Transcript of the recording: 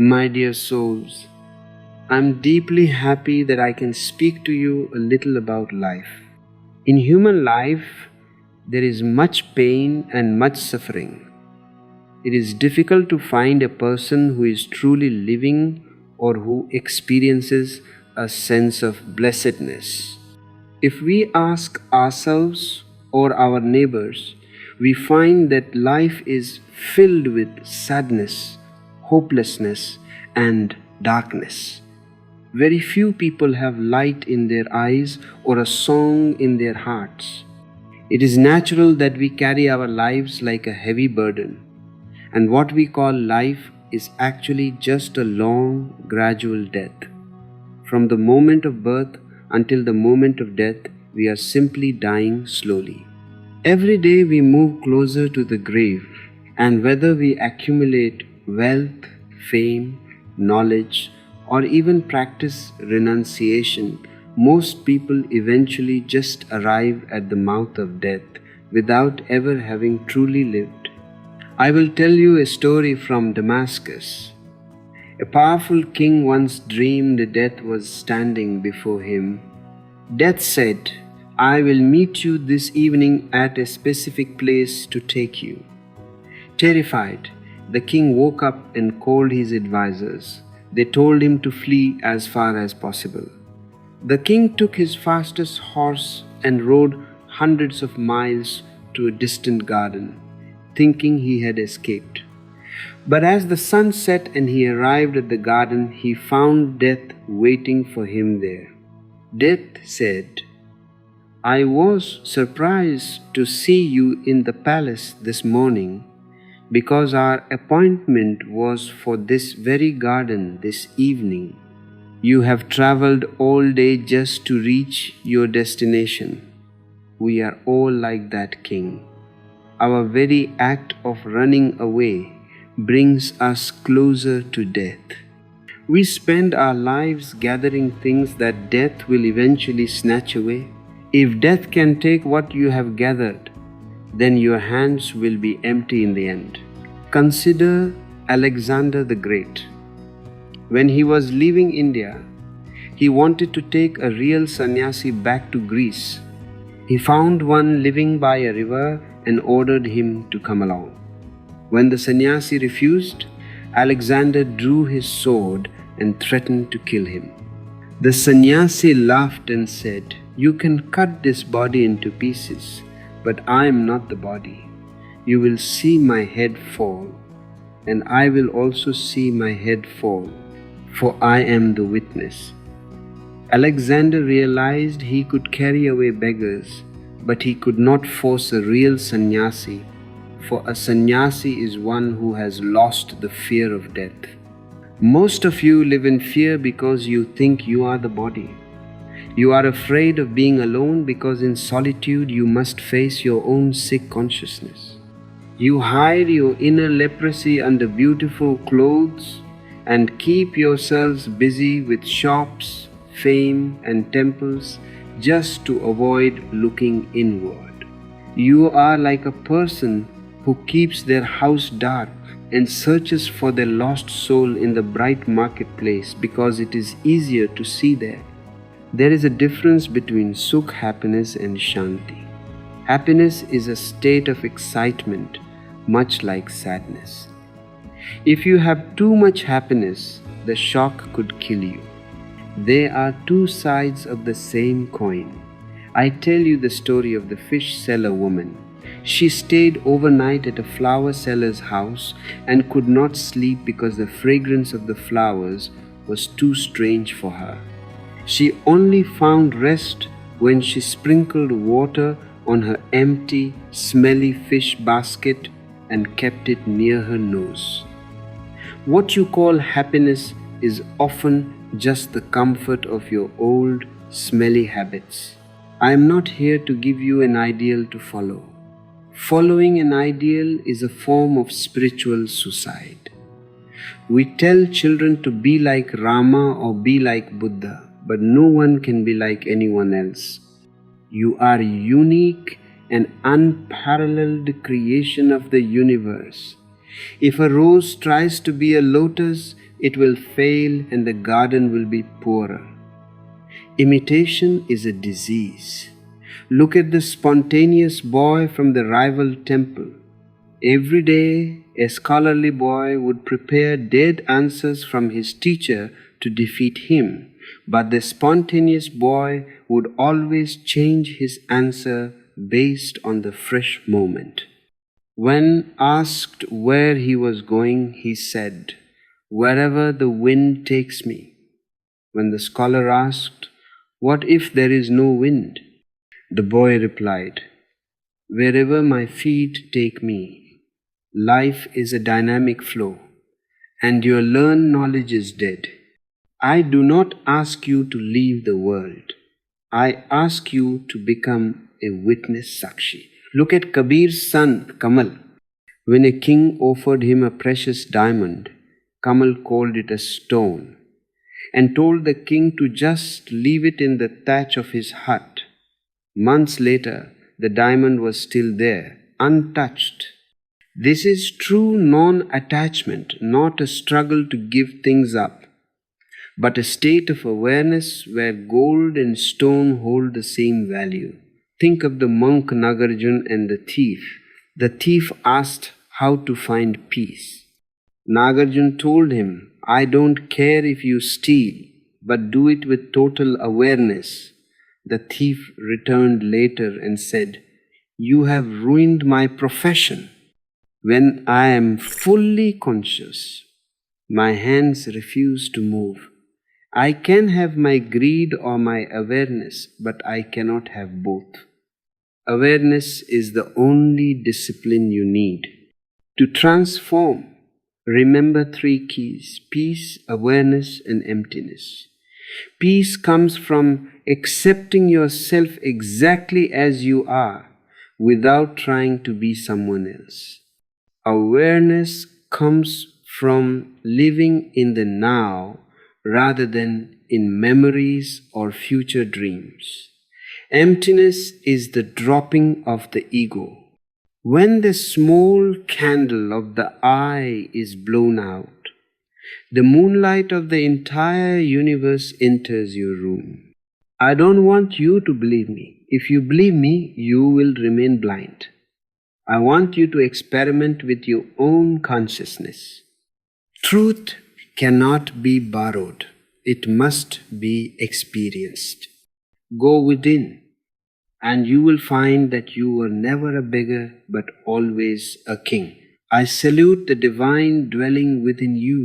My dear souls, I'm deeply happy that I can speak to you a little about life. In human life, there is much pain and much suffering. It is difficult to find a person who is truly living or who experiences a sense of blessedness. If we ask ourselves or our neighbors, we find that life is filled with sadness, hopelessness, and darkness. Very few people have light in their eyes or a song in their hearts. It is natural that we carry our lives like a heavy burden, and what we call life is actually just a long, gradual death. From the moment of birth until the moment of death, we are simply dying slowly. Every day we move closer to the grave, and whether we accumulate wealth, fame, knowledge, or even practice renunciation, most people eventually just arrive at the mouth of death without ever having truly lived. I will tell you a story from Damascus. A powerful king once dreamed death was standing before him. Death said, "I will meet you this evening at a specific place to take you." Terrified, the king woke up and called his advisors. They told him to flee as far as possible. The king took his fastest horse and rode hundreds of miles to a distant garden, thinking he had escaped. But as the sun set and he arrived at the garden, he found death waiting for him there. Death said, "I was surprised to see you in the palace this morning, because our appointment was for this very garden this evening. You have traveled all day just to reach your destination. We are all like that king. Our very act of running away brings us closer to death. We spend our lives gathering things that death will eventually snatch away. If death can take what you have gathered, then your hands will be empty in the end. Consider Alexander the Great. When he was leaving India, he wanted to take a real sannyasi back to Greece. He found one living by a river and ordered him to come along. When the sannyasi refused, Alexander drew his sword and threatened to kill him. The sannyasi laughed and said, "You can cut this body into pieces, but I am not the body. You will see my head fall, and I will also see my head fall, for I am the witness." Alexander realized he could carry away beggars, but he could not force a real sannyasi, for a sannyasi is one who has lost the fear of death. Most of you live in fear because you think you are the body. You are afraid of being alone because in solitude you must face your own sick consciousness. You hide your inner leprosy under beautiful clothes and keep yourselves busy with shops, fame, and temples just to avoid looking inward. You are like a person who keeps their house dark and searches for their lost soul in the bright marketplace because it is easier to see there. There is a difference between Sukh, happiness, and Shanti. Happiness is a state of excitement, much like sadness. If you have too much happiness, the shock could kill you. They are two sides of the same coin. I tell you the story of the fish seller woman. She stayed overnight at a flower seller's house and could not sleep because the fragrance of the flowers was too strange for her. She only found rest when she sprinkled water on her empty, smelly fish basket and kept it near her nose. What you call happiness is often just the comfort of your old, smelly habits. I am not here to give you an ideal to follow. Following an ideal is a form of spiritual suicide. We tell children to be like Rama or be like Buddha, but no one can be like anyone else. You are unique and unparalleled creation of the universe. If a rose tries to be a lotus, it will fail and the garden will be poorer. Imitation is a disease. Look at the spontaneous boy from the rival temple. Every day, a scholarly boy would prepare dead answers from his teacher to defeat him, but the spontaneous boy would always change his answer based on the fresh moment. When asked where he was going, he said, "Wherever the wind takes me." When the scholar asked, "What if there is no wind?" the boy replied, "Wherever my feet take me." Life is a dynamic flow, and your learned knowledge is dead. I do not ask you to leave the world. I ask you to become a witness, Sakshi. Look at Kabir's son, Kamal. When a king offered him a precious diamond, Kamal called it a stone and told the king to just leave it in the thatch of his hut. Months later, the diamond was still there, untouched. This is true non-attachment, not a struggle to give things up, but a state of awareness where gold and stone hold the same value. Think of the monk Nagarjuna and the thief. The thief asked how to find peace. Nagarjuna told him, "I don't care if you steal, but do it with total awareness." The thief returned later and said, "You have ruined my profession. When I am fully conscious, my hands refuse to move. I can have my greed or my awareness, but I cannot have both." Awareness is the only discipline you need. To transform, remember three keys: peace, awareness, and emptiness. Peace comes from accepting yourself exactly as you are without trying to be someone else. Awareness comes from living in the now rather than in memories or future dreams. Emptiness is the dropping of the ego. When the small candle of the I is blown out, the moonlight of the entire universe enters your room. I don't want you to believe me. If you believe me, you will remain blind. I want you to experiment with your own consciousness. Truth cannot be borrowed. It must be experienced. Go within, and you will find that you were never a beggar, but always a king. I salute the divine dwelling within you.